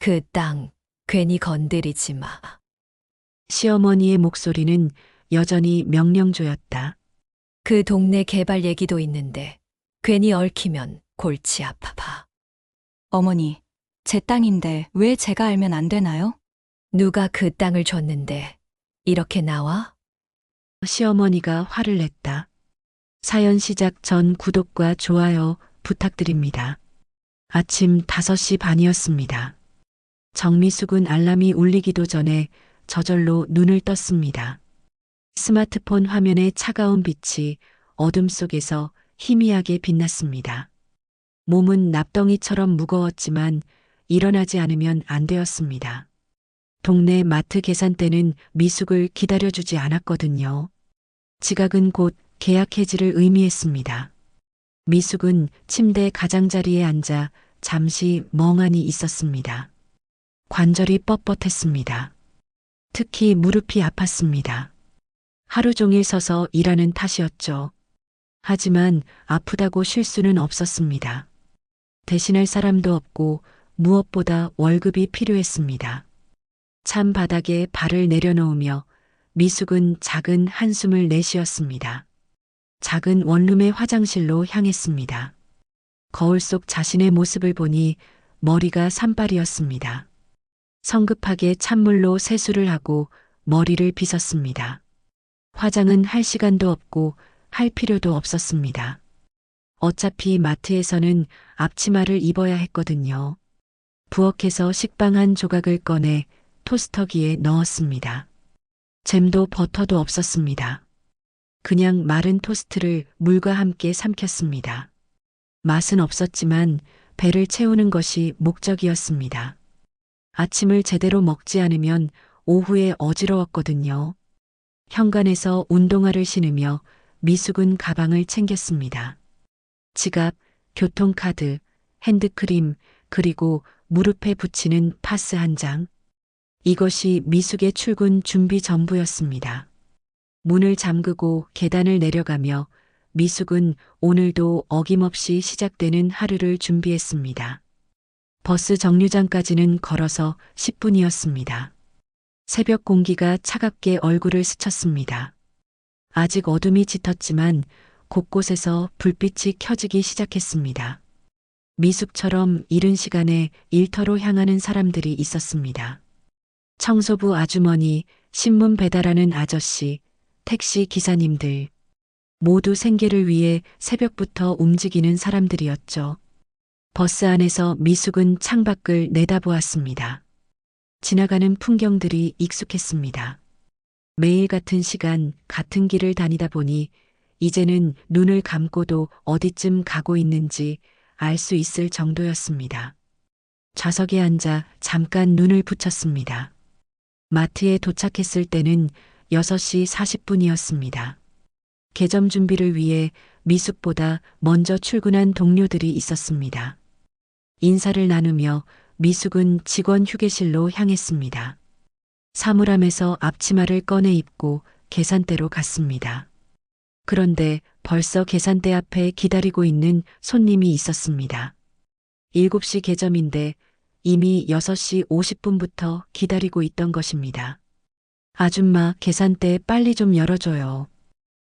그 땅 괜히 건드리지 마. 시어머니의 목소리는 여전히 명령조였다. 그 동네 개발 얘기도 있는데 괜히 얽히면 골치 아파. 어머니, 제 땅인데 왜 제가 알면 안 되나요? 누가 그 땅을 줬는데 이렇게 나와? 시어머니가 화를 냈다. 사연 시작 전 구독과 좋아요 부탁드립니다. 아침 5시 반이었습니다. 정미숙은 알람이 울리기도 전에 저절로 눈을 떴습니다. 스마트폰 화면의 차가운 빛이 어둠 속에서 희미하게 빛났습니다. 몸은 납덩이처럼 무거웠지만 일어나지 않으면 안 되었습니다. 동네 마트 계산대는 미숙을 기다려주지 않았거든요. 지각은 곧 계약 해지를 의미했습니다. 미숙은 침대 가장자리에 앉아 잠시 멍하니 있었습니다. 관절이 뻣뻣했습니다. 특히 무릎이 아팠습니다. 하루 종일 서서 일하는 탓이었죠. 하지만 아프다고 쉴 수는 없었습니다. 대신할 사람도 없고 무엇보다 월급이 필요했습니다. 찬 바닥에 발을 내려놓으며 미숙은 작은 한숨을 내쉬었습니다. 작은 원룸의 화장실로 향했습니다. 거울 속 자신의 모습을 보니 머리가 산발이었습니다. 성급하게 찬물로 세수를 하고 머리를 빗었습니다. 화장은 할 시간도 없고 할 필요도 없었습니다. 어차피 마트에서는 앞치마를 입어야 했거든요. 부엌에서 식빵 한 조각을 꺼내 토스터기에 넣었습니다. 잼도 버터도 없었습니다. 그냥 마른 토스트를 물과 함께 삼켰습니다. 맛은 없었지만 배를 채우는 것이 목적이었습니다. 아침을 제대로 먹지 않으면 오후에 어지러웠거든요. 현관에서 운동화를 신으며 미숙은 가방을 챙겼습니다. 지갑, 교통카드, 핸드크림, 그리고 무릎에 붙이는 파스 한 장. 이것이 미숙의 출근 준비 전부였습니다. 문을 잠그고 계단을 내려가며 미숙은 오늘도 어김없이 시작되는 하루를 준비했습니다. 버스 정류장까지는 걸어서 10분이었습니다. 새벽 공기가 차갑게 얼굴을 스쳤습니다. 아직 어둠이 짙었지만 곳곳에서 불빛이 켜지기 시작했습니다. 미숙처럼 이른 시간에 일터로 향하는 사람들이 있었습니다. 청소부 아주머니, 신문 배달하는 아저씨, 택시 기사님들, 모두 생계를 위해 새벽부터 움직이는 사람들이었죠. 버스 안에서 미숙은 창밖을 내다보았습니다. 지나가는 풍경들이 익숙했습니다. 매일 같은 시간, 같은 길을 다니다 보니 이제는 눈을 감고도 어디쯤 가고 있는지 알 수 있을 정도였습니다. 좌석에 앉아 잠깐 눈을 붙였습니다. 마트에 도착했을 때는 6시 40분이었습니다. 개점 준비를 위해 미숙보다 먼저 출근한 동료들이 있었습니다. 인사를 나누며 미숙은 직원 휴게실로 향했습니다. 사물함에서 앞치마를 꺼내 입고 계산대로 갔습니다. 그런데 벌써 계산대 앞에 기다리고 있는 손님이 있었습니다. 7시 개점인데 이미 6시 50분부터 기다리고 있던 것입니다. 아줌마, 계산대 빨리 좀 열어줘요.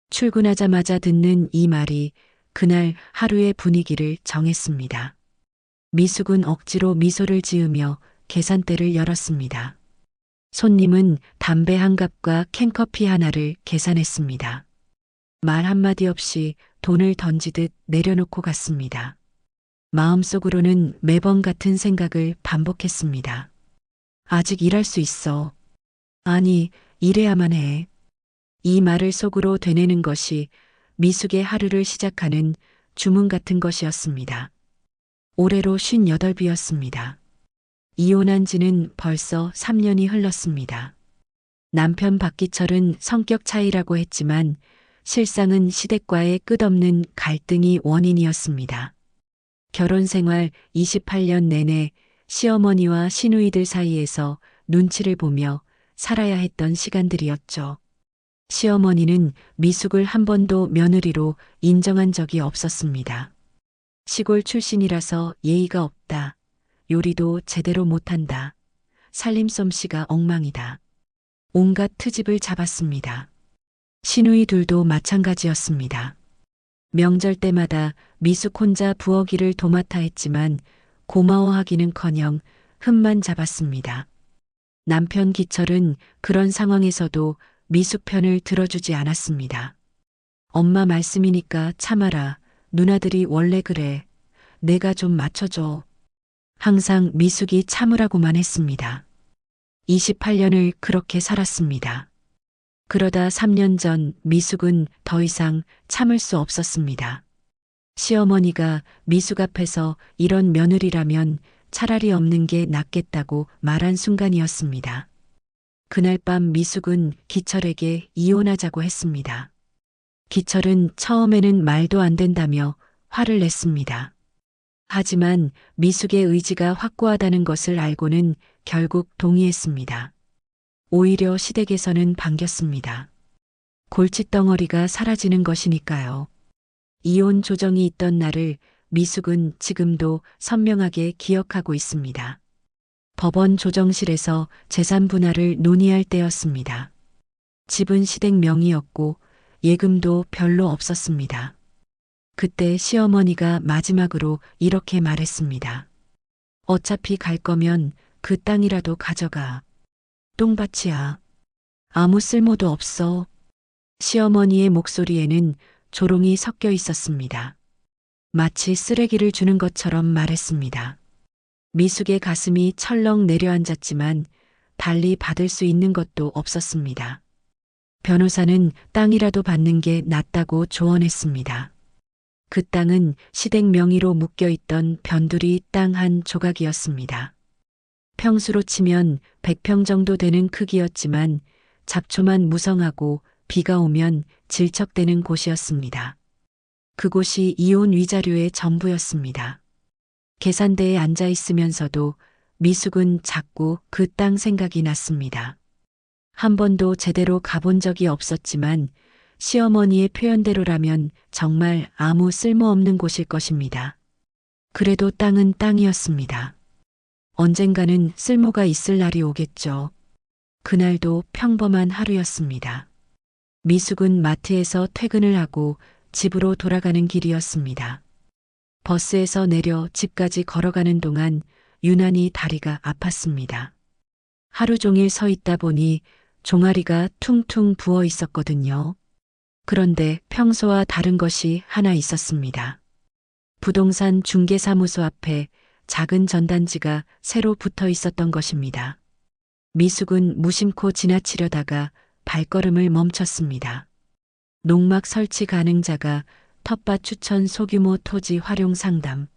출근하자마자 듣는 이 말이 그날 하루의 분위기를 정했습니다. 미숙은 억지로 미소를 지으며 계산대를 열었습니다. 손님은 담배 한 갑과 캔커피 하나를 계산했습니다. 말 한마디 없이 돈을 던지듯 내려놓고 갔습니다. 마음속으로는 매번 같은 생각을 반복했습니다. 아직 일할 수 있어. 아니, 일해야만 해. 이 말을 속으로 되뇌는 것이 미숙의 하루를 시작하는 주문 같은 것이었습니다. 올해로 58이었습니다. 이혼한 지는 벌써 3년이 흘렀습니다. 남편 박기철은 성격 차이라고 했지만 실상은 시댁과의 끝없는 갈등이 원인이었습니다. 결혼 생활 28년 내내 시어머니와 시누이들 사이에서 눈치를 보며 살아야 했던 시간들이었죠. 시어머니는 미숙을 한 번도 며느리로 인정한 적이 없었습니다. 시골 출신이라서 예의가 없다. 요리도 제대로 못한다. 살림솜씨가 엉망이다. 온갖 트집을 잡았습니다. 시누이 둘도 마찬가지였습니다. 명절 때마다 미숙 혼자 부엌일을 도맡아 했지만 고마워하기는커녕 흠만 잡았습니다. 남편 기철은 그런 상황에서도 미숙 편을 들어주지 않았습니다. 엄마 말씀이니까 참아라. 누나들이 원래 그래. 내가 좀 맞춰줘. 항상 미숙이 참으라고만 했습니다. 28년을 그렇게 살았습니다. 그러다 3년 전 미숙은 더 이상 참을 수 없었습니다. 시어머니가 미숙 앞에서 이런 며느리라면 차라리 없는 게 낫겠다고 말한 순간이었습니다. 그날 밤 미숙은 기철에게 이혼하자고 했습니다. 기철은 처음에는 말도 안 된다며 화를 냈습니다. 하지만 미숙의 의지가 확고하다는 것을 알고는 결국 동의했습니다. 오히려 시댁에서는 반겼습니다. 골칫덩어리가 사라지는 것이니까요. 이혼 조정이 있던 날을 미숙은 지금도 선명하게 기억하고 있습니다. 법원 조정실에서 재산 분할을 논의할 때였습니다. 집은 시댁 명의였고 예금도 별로 없었습니다. 그때 시어머니가 마지막으로 이렇게 말했습니다. 어차피 갈 거면 그 땅이라도 가져가. 똥밭이야. 아무 쓸모도 없어. 시어머니의 목소리에는 조롱이 섞여 있었습니다. 마치 쓰레기를 주는 것처럼 말했습니다. 미숙의 가슴이 철렁 내려앉았지만 달리 받을 수 있는 것도 없었습니다. 변호사는 땅이라도 받는 게 낫다고 조언했습니다. 그 땅은 시댁 명의로 묶여있던 변두리 땅 한 조각이었습니다. 평수로 치면 100평 정도 되는 크기였지만 잡초만 무성하고 비가 오면 질척대는 곳이었습니다. 그곳이 이혼 위자료의 전부였습니다. 계산대에 앉아 있으면서도 미숙은 자꾸 그 땅 생각이 났습니다. 한 번도 제대로 가본 적이 없었지만 시어머니의 표현대로라면 정말 아무 쓸모없는 곳일 것입니다. 그래도 땅은 땅이었습니다. 언젠가는 쓸모가 있을 날이 오겠죠. 그날도 평범한 하루였습니다. 미숙은 마트에서 퇴근을 하고 집으로 돌아가는 길이었습니다. 버스에서 내려 집까지 걸어가는 동안 유난히 다리가 아팠습니다. 하루 종일 서 있다 보니 종아리가 퉁퉁 부어 있었거든요. 그런데 평소와 다른 것이 하나 있었습니다. 부동산 중개사무소 앞에 작은 전단지가 새로 붙어 있었던 것입니다. 미숙은 무심코 지나치려다가 발걸음을 멈췄습니다. 농막 설치 가능자가 텃밭 추천 소규모 토지 활용 상담.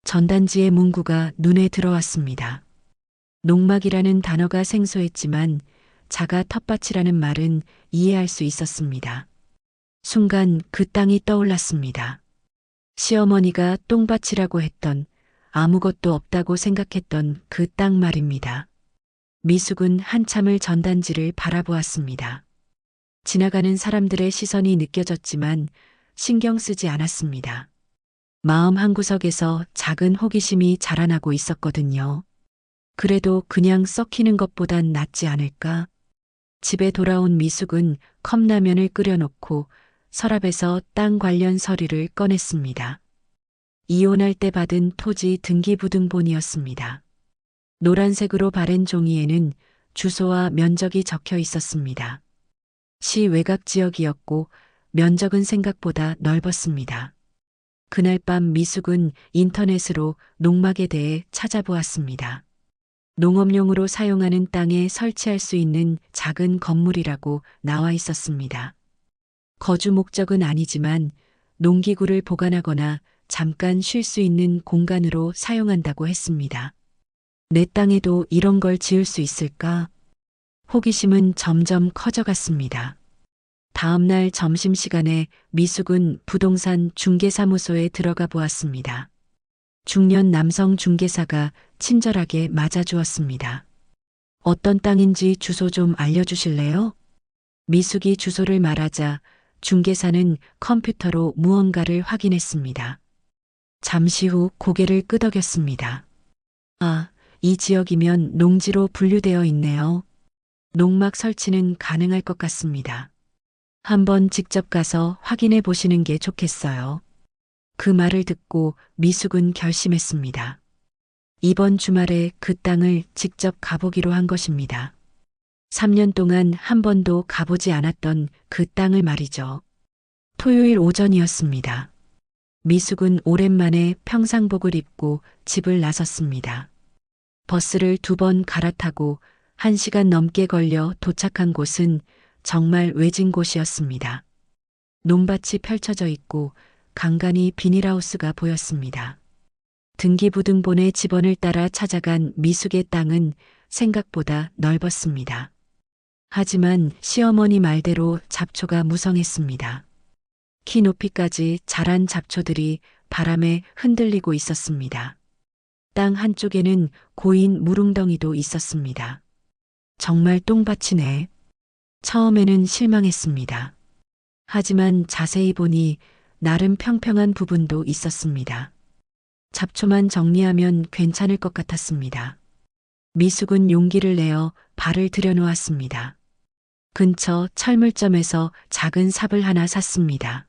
전단지의 문구가 눈에 들어왔습니다. 농막이라는 단어가 생소했지만 자가 텃밭이라는 말은 이해할 수 있었습니다. 순간 그 땅이 떠올랐습니다. 시어머니가 똥밭이라고 했던, 아무것도 없다고 생각했던 그 땅 말입니다. 미숙은 한참을 전단지를 바라보았습니다. 지나가는 사람들의 시선이 느껴졌지만 신경 쓰지 않았습니다. 마음 한구석에서 작은 호기심이 자라나고 있었거든요. 그래도 그냥 썩히는 것보단 낫지 않을까? 집에 돌아온 미숙은 컵라면을 끓여놓고 서랍에서 땅 관련 서류를 꺼냈습니다. 이혼할 때 받은 토지 등기부등본이었습니다. 노란색으로 바랜 종이에는 주소와 면적이 적혀 있었습니다. 시 외곽 지역이었고 면적은 생각보다 넓었습니다. 그날 밤 미숙은 인터넷으로 농막에 대해 찾아보았습니다. 농업용으로 사용하는 땅에 설치할 수 있는 작은 건물이라고 나와 있었습니다. 거주 목적은 아니지만 농기구를 보관하거나 잠깐 쉴 수 있는 공간으로 사용한다고 했습니다. 내 땅에도 이런 걸 지을 수 있을까? 호기심은 점점 커져갔습니다. 다음 날 점심시간에 미숙은 부동산 중개사무소에 들어가 보았습니다. 중년 남성 중개사가 친절하게 맞아주었습니다. 어떤 땅인지 주소 좀 알려주실래요? 미숙이 주소를 말하자 중개사는 컴퓨터로 무언가를 확인했습니다. 잠시 후 고개를 끄덕였습니다. 아, 이 지역이면 농지로 분류되어 있네요. 농막 설치는 가능할 것 같습니다. 한번 직접 가서 확인해 보시는 게 좋겠어요. 그 말을 듣고 미숙은 결심했습니다. 이번 주말에 그 땅을 직접 가보기로 한 것입니다. 3년 동안 한 번도 가보지 않았던 그 땅을 말이죠. 토요일 오전이었습니다. 미숙은 오랜만에 평상복을 입고 집을 나섰습니다. 버스를 2번 갈아타고 1시간 넘게 걸려 도착한 곳은 정말 외진 곳이었습니다. 논밭이 펼쳐져 있고 간간히 비닐하우스가 보였습니다. 등기부등본의 지번을 따라 찾아간 미숙의 땅은 생각보다 넓었습니다. 하지만 시어머니 말대로 잡초가 무성했습니다. 키 높이까지 자란 잡초들이 바람에 흔들리고 있었습니다. 땅 한쪽에는 고인 무릉덩이도 있었습니다. 정말 똥밭이네. 처음에는 실망했습니다. 하지만 자세히 보니 나름 평평한 부분도 있었습니다. 잡초만 정리하면 괜찮을 것 같았습니다. 미숙은 용기를 내어 발을 들여놓았습니다. 근처 철물점에서 작은 삽을 하나 샀습니다.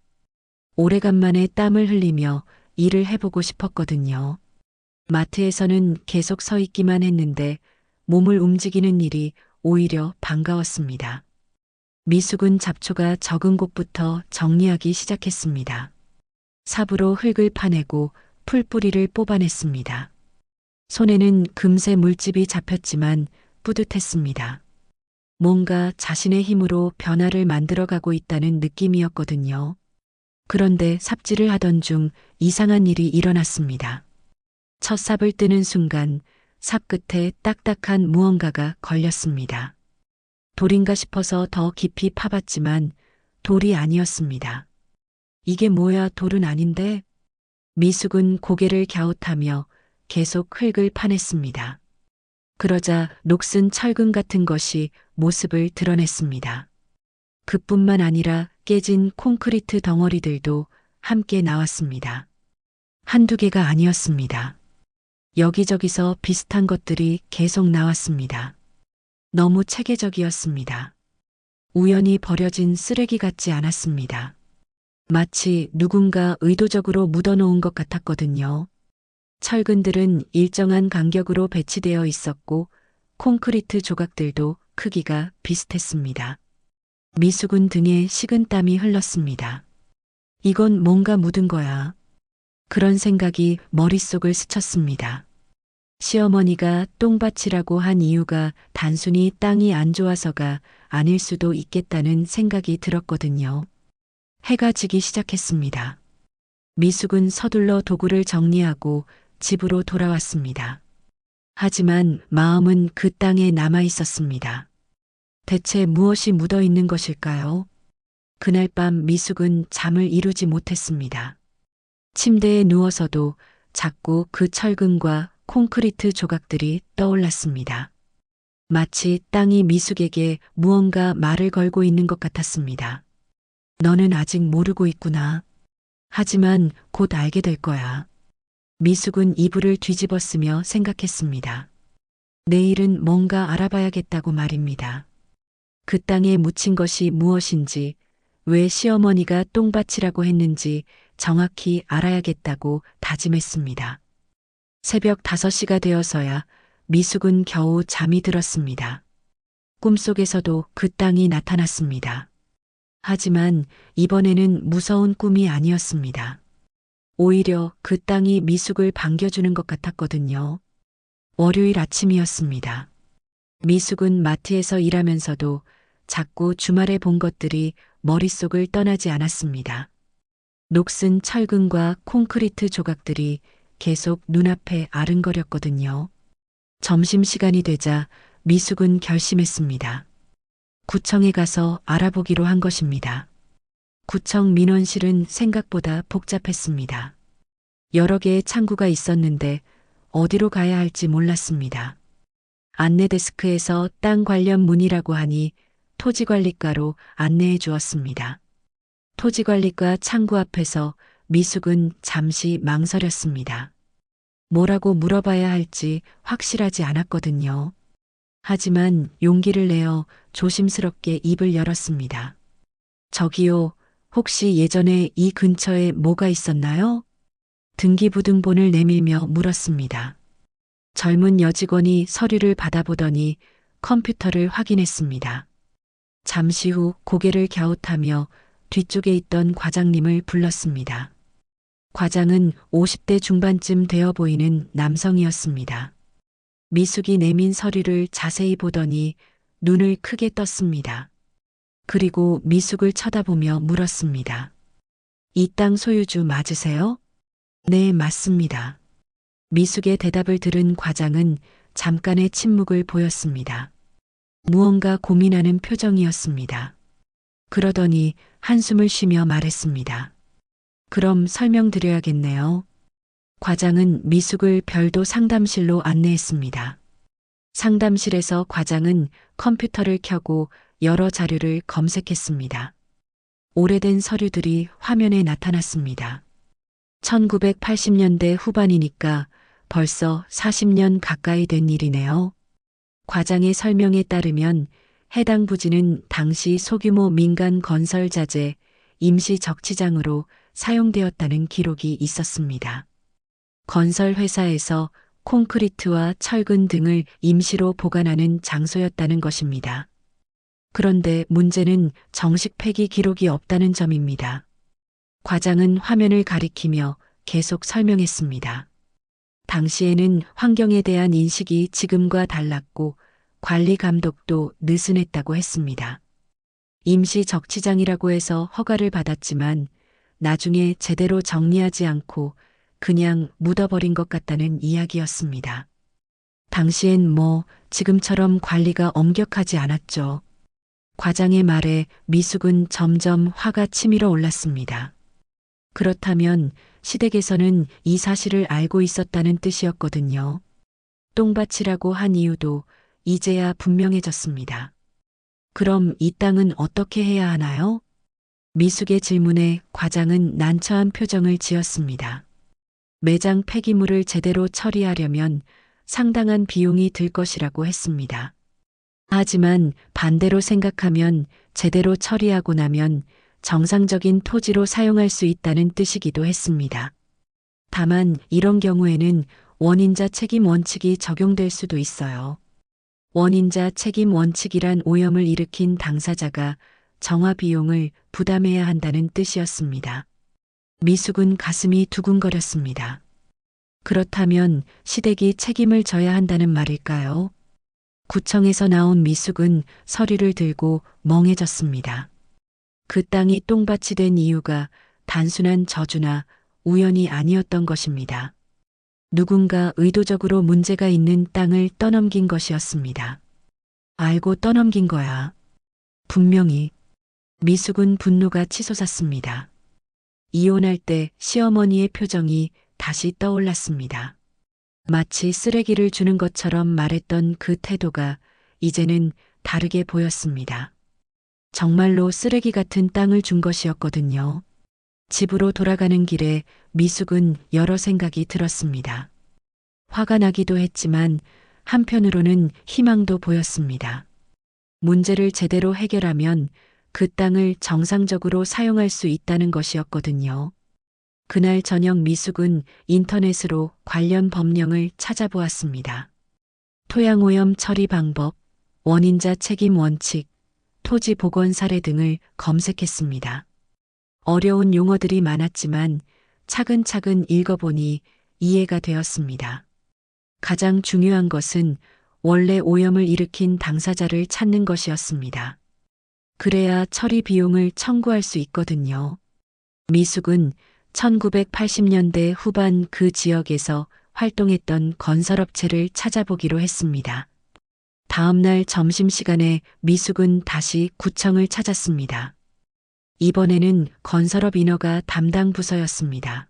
오래간만에 땀을 흘리며 일을 해보고 싶었거든요. 마트에서는 계속 서 있기만 했는데 몸을 움직이는 일이 오히려 반가웠습니다. 미숙은 잡초가 적은 곳부터 정리하기 시작했습니다. 삽으로 흙을 파내고 풀뿌리를 뽑아냈습니다. 손에는 금세 물집이 잡혔지만 뿌듯했습니다. 뭔가 자신의 힘으로 변화를 만들어가고 있다는 느낌이었거든요. 그런데 삽질을 하던 중 이상한 일이 일어났습니다. 첫 삽을 뜨는 순간 삽 끝에 딱딱한 무언가가 걸렸습니다. 돌인가 싶어서 더 깊이 파봤지만 돌이 아니었습니다. 이게 뭐야, 돌은 아닌데? 미숙은 고개를 갸웃하며 계속 흙을 파냈습니다. 그러자 녹슨 철근 같은 것이 모습을 드러냈습니다. 그뿐만 아니라 깨진 콘크리트 덩어리들도 함께 나왔습니다. 한두 개가 아니었습니다. 여기저기서 비슷한 것들이 계속 나왔습니다. 너무 체계적이었습니다. 우연히 버려진 쓰레기 같지 않았습니다. 마치 누군가 의도적으로 묻어놓은 것 같았거든요. 철근들은 일정한 간격으로 배치되어 있었고 콘크리트 조각들도 크기가 비슷했습니다. 미숙은 등에 식은땀이 흘렀습니다. 이건 뭔가 묻은 거야. 그런 생각이 머릿속을 스쳤습니다. 시어머니가 똥밭이라고 한 이유가 단순히 땅이 안 좋아서가 아닐 수도 있겠다는 생각이 들었거든요. 해가 지기 시작했습니다. 미숙은 서둘러 도구를 정리하고 집으로 돌아왔습니다. 하지만 마음은 그 땅에 남아 있었습니다. 대체 무엇이 묻어 있는 것일까요? 그날 밤 미숙은 잠을 이루지 못했습니다. 침대에 누워서도 자꾸 그 철근과 콘크리트 조각들이 떠올랐습니다. 마치 땅이 미숙에게 무언가 말을 걸고 있는 것 같았습니다. 너는 아직 모르고 있구나. 하지만 곧 알게 될 거야. 미숙은 이불을 뒤집었으며 생각했습니다. 내일은 뭔가 알아봐야겠다고 말입니다. 그 땅에 묻힌 것이 무엇인지, 왜 시어머니가 똥밭이라고 했는지 정확히 알아야겠다고 다짐했습니다. 새벽 5시가 되어서야 미숙은 겨우 잠이 들었습니다. 꿈속에서도 그 땅이 나타났습니다. 하지만 이번에는 무서운 꿈이 아니었습니다. 오히려 그 땅이 미숙을 반겨주는 것 같았거든요. 월요일 아침이었습니다. 미숙은 마트에서 일하면서도 자꾸 주말에 본 것들이 머릿속을 떠나지 않았습니다. 녹슨 철근과 콘크리트 조각들이 계속 눈앞에 아른거렸거든요. 점심시간이 되자 미숙은 결심했습니다. 구청에 가서 알아보기로 한 것입니다. 구청 민원실은 생각보다 복잡했습니다. 여러 개의 창구가 있었는데 어디로 가야 할지 몰랐습니다. 안내 데스크에서 땅 관련 문의라고 하니 토지관리과로 안내해 주었습니다. 토지관리과 창구 앞에서 미숙은 잠시 망설였습니다. 뭐라고 물어봐야 할지 확실하지 않았거든요. 하지만 용기를 내어 조심스럽게 입을 열었습니다. 저기요, 혹시 예전에 이 근처에 뭐가 있었나요? 등기부등본을 내밀며 물었습니다. 젊은 여직원이 서류를 받아보더니 컴퓨터를 확인했습니다. 잠시 후 고개를 갸웃하며 뒤쪽에 있던 과장님을 불렀습니다. 과장은 50대 중반쯤 되어 보이는 남성이었습니다. 미숙이 내민 서류를 자세히 보더니 눈을 크게 떴습니다. 그리고 미숙을 쳐다보며 물었습니다. 이 땅 소유주 맞으세요? 네, 맞습니다. 미숙의 대답을 들은 과장은 잠깐의 침묵을 보였습니다. 무언가 고민하는 표정이었습니다. 그러더니 한숨을 쉬며 말했습니다. 그럼 설명드려야겠네요. 과장은 미숙을 별도 상담실로 안내했습니다. 상담실에서 과장은 컴퓨터를 켜고 여러 자료를 검색했습니다. 오래된 서류들이 화면에 나타났습니다. 1980년대 후반이니까 벌써 40년 가까이 된 일이네요. 과장의 설명에 따르면 해당 부지는 당시 소규모 민간 건설 자재 임시 적치장으로 사용되었다는 기록이 있었습니다. 건설 회사에서 콘크리트와 철근 등을 임시로 보관하는 장소였다는 것입니다. 그런데 문제는 정식 폐기 기록이 없다는 점입니다. 과장은 화면을 가리키며 계속 설명했습니다. 당시에는 환경에 대한 인식이 지금과 달랐고 관리 감독도 느슨했다고 했습니다. 임시 적치장이라고 해서 허가를 받았지만 나중에 제대로 정리하지 않고 그냥 묻어버린 것 같다는 이야기였습니다. 당시엔 지금처럼 관리가 엄격하지 않았죠. 과장의 말에 미숙은 점점 화가 치밀어 올랐습니다. 그렇다면 시댁에서는 이 사실을 알고 있었다는 뜻이었거든요. 똥밭이라고 한 이유도 이제야 분명해졌습니다. 그럼 이 땅은 어떻게 해야 하나요? 미숙의 질문에 과장은 난처한 표정을 지었습니다. 매장 폐기물을 제대로 처리하려면 상당한 비용이 들 것이라고 했습니다. 하지만 반대로 생각하면 제대로 처리하고 나면 정상적인 토지로 사용할 수 있다는 뜻이기도 했습니다. 다만 이런 경우에는 원인자 책임 원칙이 적용될 수도 있어요. 원인자 책임 원칙이란 오염을 일으킨 당사자가 정화 비용을 부담해야 한다는 뜻이었습니다. 미숙은 가슴이 두근거렸습니다. 그렇다면 시댁이 책임을 져야 한다는 말일까요? 구청에서 나온 미숙은 서류를 들고 멍해졌습니다. 그 땅이 똥밭이 된 이유가 단순한 저주나 우연이 아니었던 것입니다. 누군가 의도적으로 문제가 있는 땅을 떠넘긴 것이었습니다. 알고 떠넘긴 거야. 분명히. 미숙은 분노가 치솟았습니다. 이혼할 때 시어머니의 표정이 다시 떠올랐습니다. 마치 쓰레기를 주는 것처럼 말했던 그 태도가 이제는 다르게 보였습니다. 정말로 쓰레기 같은 땅을 준 것이었거든요. 집으로 돌아가는 길에 미숙은 여러 생각이 들었습니다. 화가 나기도 했지만 한편으로는 희망도 보였습니다. 문제를 제대로 해결하면 그 땅을 정상적으로 사용할 수 있다는 것이었거든요. 그날 저녁 미숙은 인터넷으로 관련 법령을 찾아보았습니다. 토양오염 처리 방법, 원인자 책임 원칙, 토지 복원 사례 등을 검색했습니다. 어려운 용어들이 많았지만 차근차근 읽어보니 이해가 되었습니다. 가장 중요한 것은 원래 오염을 일으킨 당사자를 찾는 것이었습니다. 그래야 처리 비용을 청구할 수 있거든요. 미숙은 1980년대 후반 그 지역에서 활동했던 건설업체를 찾아보기로 했습니다. 다음 날 점심시간에 미숙은 다시 구청을 찾았습니다. 이번에는 건설업 인허가 담당 부서였습니다.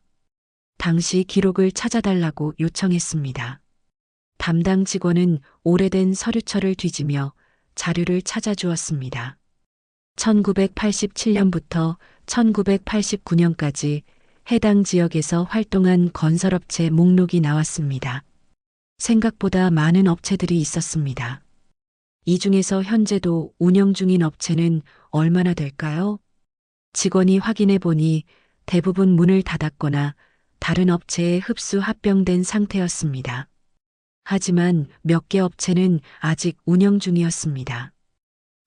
당시 기록을 찾아달라고 요청했습니다. 담당 직원은 오래된 서류철을 뒤지며 자료를 찾아주었습니다. 1987년부터 1989년까지 해당 지역에서 활동한 건설업체 목록이 나왔습니다. 생각보다 많은 업체들이 있었습니다. 이 중에서 현재도 운영 중인 업체는 얼마나 될까요? 직원이 확인해 보니 대부분 문을 닫았거나 다른 업체에 흡수 합병된 상태였습니다. 하지만 몇 개 업체는 아직 운영 중이었습니다.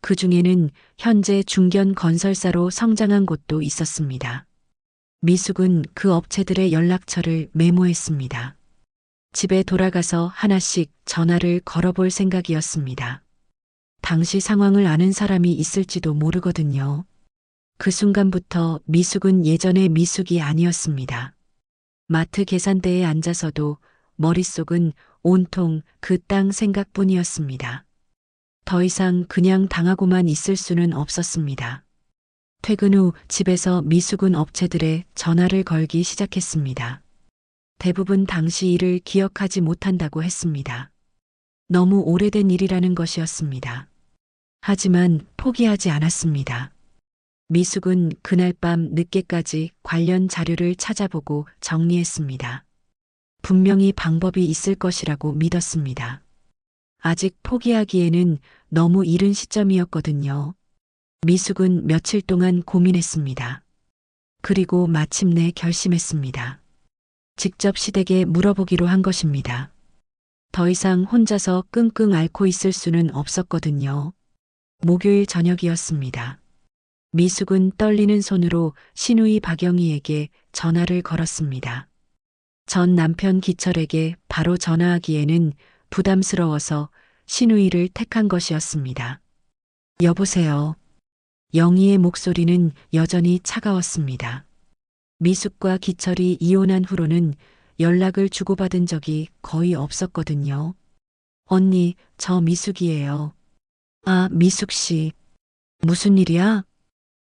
그 중에는 현재 중견 건설사로 성장한 곳도 있었습니다. 미숙은 그 업체들의 연락처를 메모했습니다. 집에 돌아가서 하나씩 전화를 걸어볼 생각이었습니다. 당시 상황을 아는 사람이 있을지도 모르거든요. 그 순간부터 미숙은 예전의 미숙이 아니었습니다. 마트 계산대에 앉아서도 머릿속은 온통 그 땅 생각뿐이었습니다. 더 이상 그냥 당하고만 있을 수는 없었습니다. 퇴근 후 집에서 미숙은 업체들에 전화를 걸기 시작했습니다. 대부분 당시 일을 기억하지 못한다고 했습니다. 너무 오래된 일이라는 것이었습니다. 하지만 포기하지 않았습니다. 미숙은 그날 밤 늦게까지 관련 자료를 찾아보고 정리했습니다. 분명히 방법이 있을 것이라고 믿었습니다. 아직 포기하기에는 너무 이른 시점이었거든요. 미숙은 며칠 동안 고민했습니다. 그리고 마침내 결심했습니다. 직접 시댁에 물어보기로 한 것입니다. 더 이상 혼자서 끙끙 앓고 있을 수는 없었거든요. 목요일 저녁이었습니다. 미숙은 떨리는 손으로 시누이 박영희에게 전화를 걸었습니다. 전 남편 기철에게 바로 전화하기에는 부담스러워서 시누이를 택한 것이었습니다. 여보세요. 영희의 목소리는 여전히 차가웠습니다. 미숙과 기철이 이혼한 후로는 연락을 주고받은 적이 거의 없었거든요. 언니, 저 미숙이에요. 아, 미숙 씨. 무슨 일이야?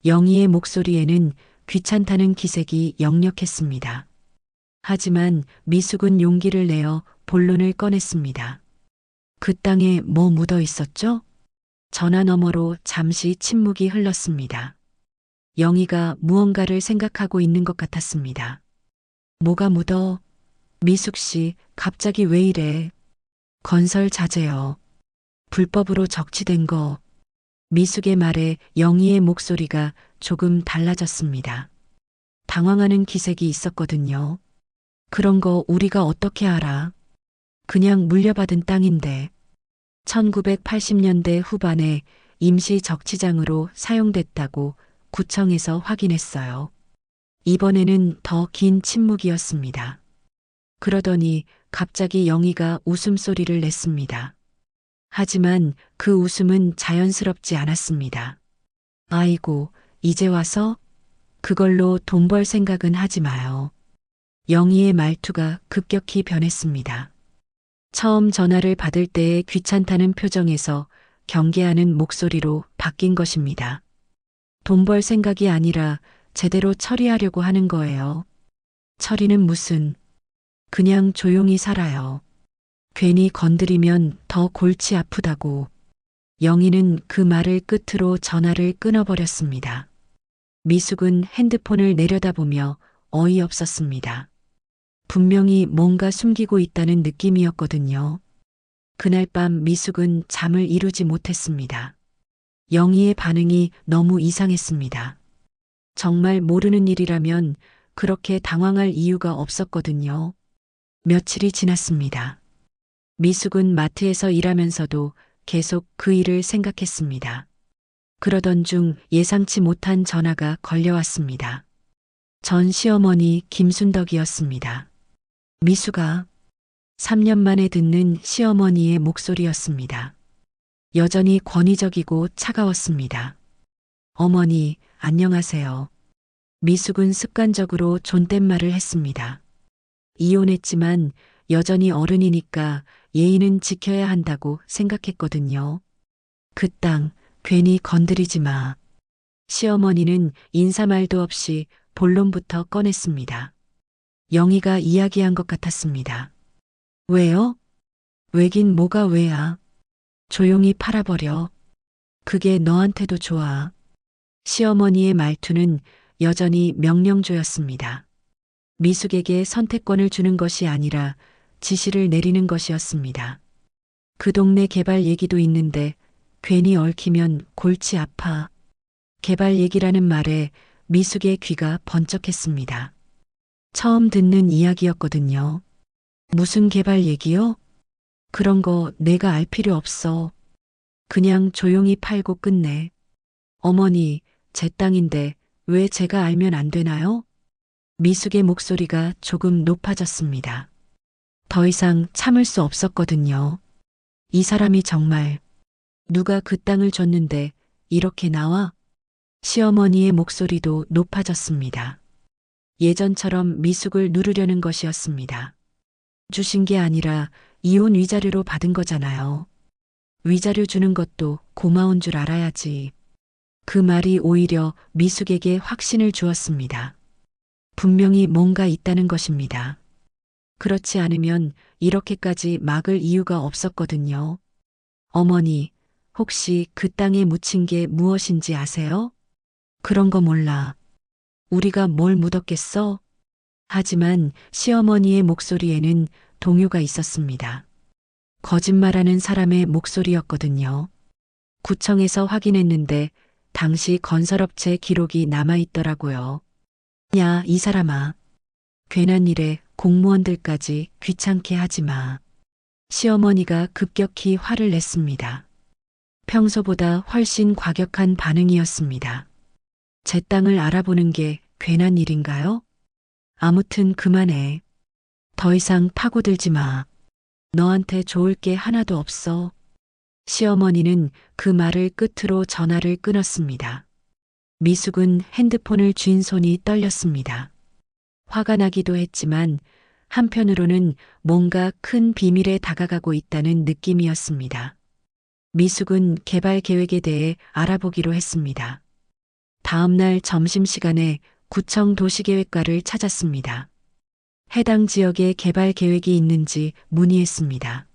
영희의 목소리에는 귀찮다는 기색이 역력했습니다. 하지만 미숙은 용기를 내어 본론을 꺼냈습니다. 그 땅에 뭐 묻어 있었죠? 전화 너머로 잠시 침묵이 흘렀습니다. 영희가 무언가를 생각하고 있는 것 같았습니다. 뭐가 묻어? 미숙 씨, 갑자기 왜 이래? 건설 자재요. 불법으로 적치된 거. 미숙의 말에 영희의 목소리가 조금 달라졌습니다. 당황하는 기색이 있었거든요. 그런 거 우리가 어떻게 알아? 그냥 물려받은 땅인데. 1980년대 후반에 임시 적치장으로 사용됐다고 구청에서 확인했어요. 이번에는 더 긴 침묵이었습니다. 그러더니 갑자기 영희가 웃음소리를 냈습니다. 하지만 그 웃음은 자연스럽지 않았습니다. 아이고, 이제 와서? 그걸로 돈 벌 생각은 하지 마요. 영희의 말투가 급격히 변했습니다. 처음 전화를 받을 때의 귀찮다는 표정에서 경계하는 목소리로 바뀐 것입니다. 돈 벌 생각이 아니라 제대로 처리하려고 하는 거예요. 처리는 무슨, 그냥 조용히 살아요. 괜히 건드리면 더 골치 아프다고. 영희는 그 말을 끝으로 전화를 끊어버렸습니다. 미숙은 핸드폰을 내려다보며 어이없었습니다. 분명히 뭔가 숨기고 있다는 느낌이었거든요. 그날 밤 미숙은 잠을 이루지 못했습니다. 영희의 반응이 너무 이상했습니다. 정말 모르는 일이라면 그렇게 당황할 이유가 없었거든요. 며칠이 지났습니다. 미숙은 마트에서 일하면서도 계속 그 일을 생각했습니다. 그러던 중 예상치 못한 전화가 걸려왔습니다. 전 시어머니 김순덕이었습니다. 미숙아. 3년 만에 듣는 시어머니의 목소리였습니다. 여전히 권위적이고 차가웠습니다. 어머니, 안녕하세요. 미숙은 습관적으로 존댓말을 했습니다. 이혼했지만 여전히 어른이니까 예의는 지켜야 한다고 생각했거든요. 그 땅 괜히 건드리지 마. 시어머니는 인사말도 없이 본론부터 꺼냈습니다. 영희가 이야기한 것 같았습니다. 왜요? 왜긴 뭐가 왜야? 조용히 팔아버려. 그게 너한테도 좋아. 시어머니의 말투는 여전히 명령조였습니다. 미숙에게 선택권을 주는 것이 아니라 지시를 내리는 것이었습니다. 그 동네 개발 얘기도 있는데 괜히 얽히면 골치 아파. 개발 얘기라는 말에 미숙의 귀가 번쩍했습니다. 처음 듣는 이야기였거든요. 무슨 개발 얘기요? 그런 거 내가 알 필요 없어. 그냥 조용히 팔고 끝내. 어머니, 제 땅인데 왜 제가 알면 안 되나요? 미숙의 목소리가 조금 높아졌습니다. 더 이상 참을 수 없었거든요. 이 사람이 정말 누가 그 땅을 줬는데 이렇게 나와? 시어머니의 목소리도 높아졌습니다. 예전처럼 미숙을 누르려는 것이었습니다. 주신 게 아니라 이혼 위자료로 받은 거잖아요. 위자료 주는 것도 고마운 줄 알아야지. 그 말이 오히려 미숙에게 확신을 주었습니다. 분명히 뭔가 있다는 것입니다. 그렇지 않으면 이렇게까지 막을 이유가 없었거든요. 어머니, 혹시 그 땅에 묻힌 게 무엇인지 아세요? 그런 거 몰라. 우리가 뭘 묻었겠어? 하지만 시어머니의 목소리에는 동요가 있었습니다. 거짓말하는 사람의 목소리였거든요. 구청에서 확인했는데 당시 건설업체 기록이 남아있더라고요. 야, 이 사람아. 괜한 일에 공무원들까지 귀찮게 하지 마. 시어머니가 급격히 화를 냈습니다. 평소보다 훨씬 과격한 반응이었습니다. 제 땅을 알아보는 게 괜한 일인가요? 아무튼 그만해. 더 이상 파고들지 마. 너한테 좋을 게 하나도 없어. 시어머니는 그 말을 끝으로 전화를 끊었습니다. 미숙은 핸드폰을 쥔 손이 떨렸습니다. 화가 나기도 했지만 한편으로는 뭔가 큰 비밀에 다가가고 있다는 느낌이었습니다. 미숙은 개발 계획에 대해 알아보기로 했습니다. 다음 날 점심시간에 구청 도시계획과를 찾았습니다. 해당 지역에 개발 계획이 있는지 문의했습니다.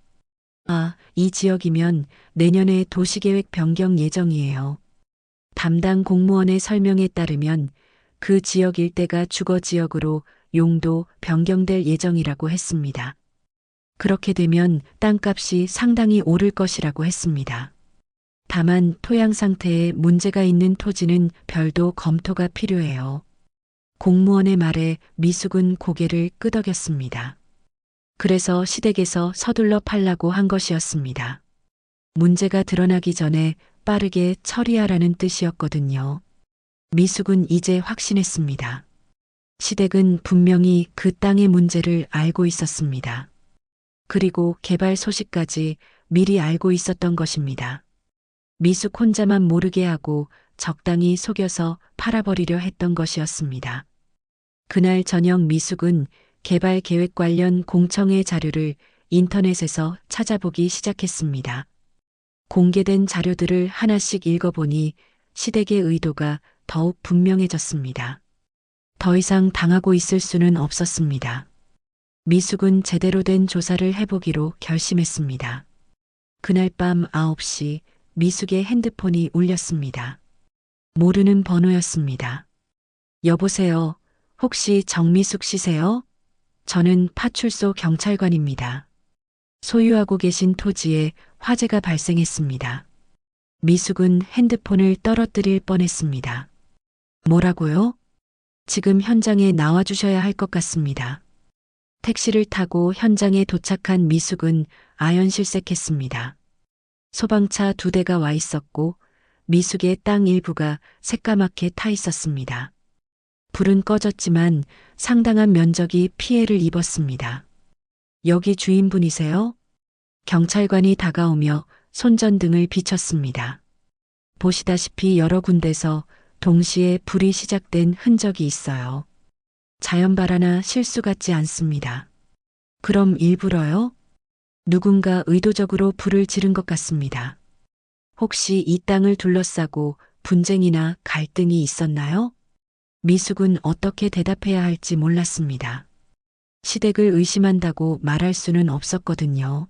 아, 이 지역이면 내년에 도시계획 변경 예정이에요. 담당 공무원의 설명에 따르면 그 지역 일대가 주거지역으로 용도 변경될 예정이라고 했습니다. 그렇게 되면 땅값이 상당히 오를 것이라고 했습니다. 다만 토양 상태에 문제가 있는 토지는 별도 검토가 필요해요. 공무원의 말에 미숙은 고개를 끄덕였습니다. 그래서 시댁에서 서둘러 팔라고 한 것이었습니다. 문제가 드러나기 전에 빠르게 처리하라는 뜻이었거든요. 미숙은 이제 확신했습니다. 시댁은 분명히 그 땅의 문제를 알고 있었습니다. 그리고 개발 소식까지 미리 알고 있었던 것입니다. 미숙 혼자만 모르게 하고 적당히 속여서 팔아버리려 했던 것이었습니다. 그날 저녁 미숙은 개발 계획 관련 공청회 자료를 인터넷에서 찾아보기 시작했습니다. 공개된 자료들을 하나씩 읽어보니 시댁의 의도가 더욱 분명해졌습니다. 더 이상 당하고 있을 수는 없었습니다. 미숙은 제대로 된 조사를 해보기로 결심했습니다. 그날 밤 9시 미숙의 핸드폰이 울렸습니다. 모르는 번호였습니다. 여보세요. 혹시 정미숙 씨세요? 저는 파출소 경찰관입니다. 소유하고 계신 토지에 화재가 발생했습니다. 미숙은 핸드폰을 떨어뜨릴 뻔했습니다. 뭐라고요? 지금 현장에 나와주셔야 할 것 같습니다. 택시를 타고 현장에 도착한 미숙은 아연실색했습니다. 소방차 2대가 와 있었고 미숙의 땅 일부가 새까맣게 타 있었습니다. 불은 꺼졌지만 상당한 면적이 피해를 입었습니다. 여기 주인분이세요? 경찰관이 다가오며 손전등을 비췄습니다. 보시다시피 여러 군데서 동시에 불이 시작된 흔적이 있어요. 자연발화나 실수 같지 않습니다. 그럼 일부러요? 누군가 의도적으로 불을 지른 것 같습니다. 혹시 이 땅을 둘러싸고 분쟁이나 갈등이 있었나요? 미숙은 어떻게 대답해야 할지 몰랐습니다. 시댁을 의심한다고 말할 수는 없었거든요.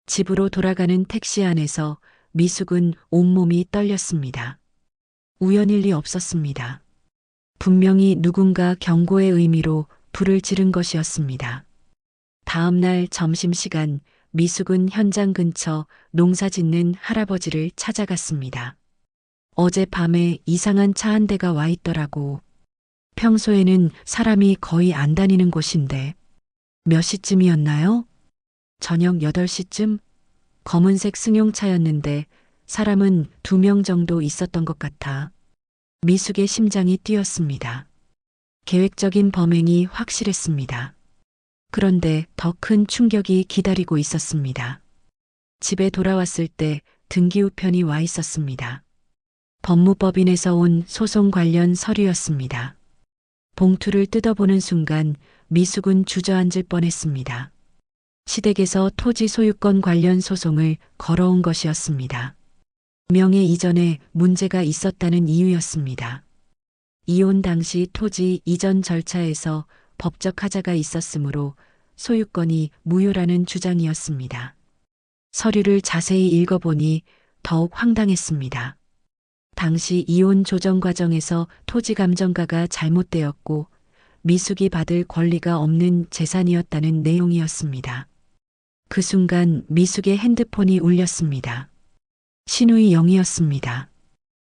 집으로 돌아가는 택시 안에서 미숙은 온몸이 떨렸습니다. 우연일 리 없었습니다. 분명히 누군가 경고의 의미로 불을 지른 것이었습니다. 다음 날 점심시간 미숙은 현장 근처 농사 짓는 할아버지를 찾아갔습니다. 어젯밤에 이상한 차 한 대가 와 있더라고. 평소에는 사람이 거의 안 다니는 곳인데 몇 시쯤이었나요? 저녁 8시쯤? 검은색 승용차였는데 사람은 2명 정도 있었던 것 같아 미숙의 심장이 뛰었습니다. 계획적인 범행이 확실했습니다. 그런데 더 큰 충격이 기다리고 있었습니다. 집에 돌아왔을 때 등기 우편이 와 있었습니다. 법무법인에서 온 소송 관련 서류였습니다. 봉투를 뜯어보는 순간 미숙은 주저앉을 뻔했습니다. 시댁에서 토지 소유권 관련 소송을 걸어온 것이었습니다. 명예 이전에 문제가 있었다는 이유였습니다. 이혼 당시 토지 이전 절차에서 법적 하자가 있었으므로 소유권이 무효라는 주장이었습니다. 서류를 자세히 읽어보니 더욱 황당했습니다. 당시 이혼 조정 과정에서 토지 감정가가 잘못되었고 미숙이 받을 권리가 없는 재산이었다는 내용이었습니다. 그 순간 미숙의 핸드폰이 울렸습니다. 신우이 영희였습니다.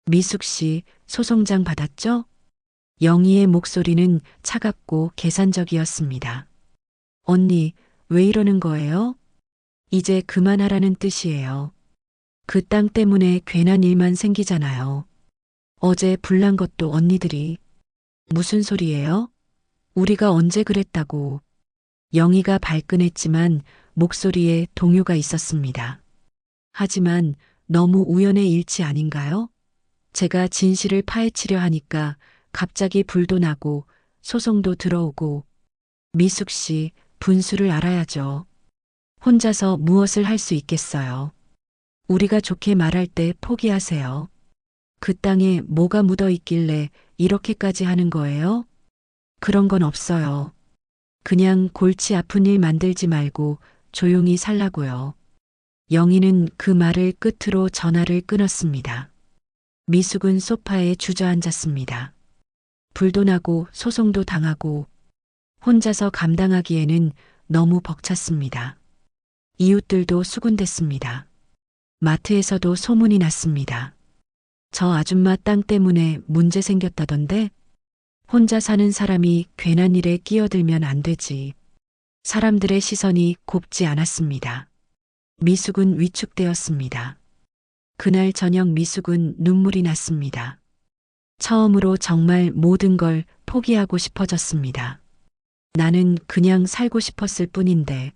미숙 씨, 소송장 받았죠? 영희의 목소리는 차갑고 계산적이었습니다. 언니, 왜 이러는 거예요? 이제 그만하라는 뜻이에요. 그 땅 때문에 괜한 일만 생기잖아요. 어제 불난 것도 언니들이. 무슨 소리예요? 우리가 언제 그랬다고. 영희가 발끈했지만 목소리에 동요가 있었습니다. 하지만 너무 우연의 일치 아닌가요? 제가 진실을 파헤치려 하니까 갑자기 불도 나고 소송도 들어오고. 미숙 씨, 분수를 알아야죠. 혼자서 무엇을 할 수 있겠어요. 우리가 좋게 말할 때 포기하세요. 그 땅에 뭐가 묻어 있길래 이렇게까지 하는 거예요? 그런 건 없어요. 그냥 골치 아픈 일 만들지 말고 조용히 살라고요. 영희는 그 말을 끝으로 전화를 끊었습니다. 미숙은 소파에 주저앉았습니다. 불도 나고 소송도 당하고 혼자서 감당하기에는 너무 벅찼습니다. 이웃들도 수군댔습니다. 마트에서도 소문이 났습니다. 저 아줌마 땅 때문에 문제 생겼다던데? 혼자 사는 사람이 괜한 일에 끼어들면 안 되지. 사람들의 시선이 곱지 않았습니다. 미숙은 위축되었습니다. 그날 저녁 미숙은 눈물이 났습니다. 처음으로 정말 모든 걸 포기하고 싶어졌습니다. 나는 그냥 살고 싶었을 뿐인데.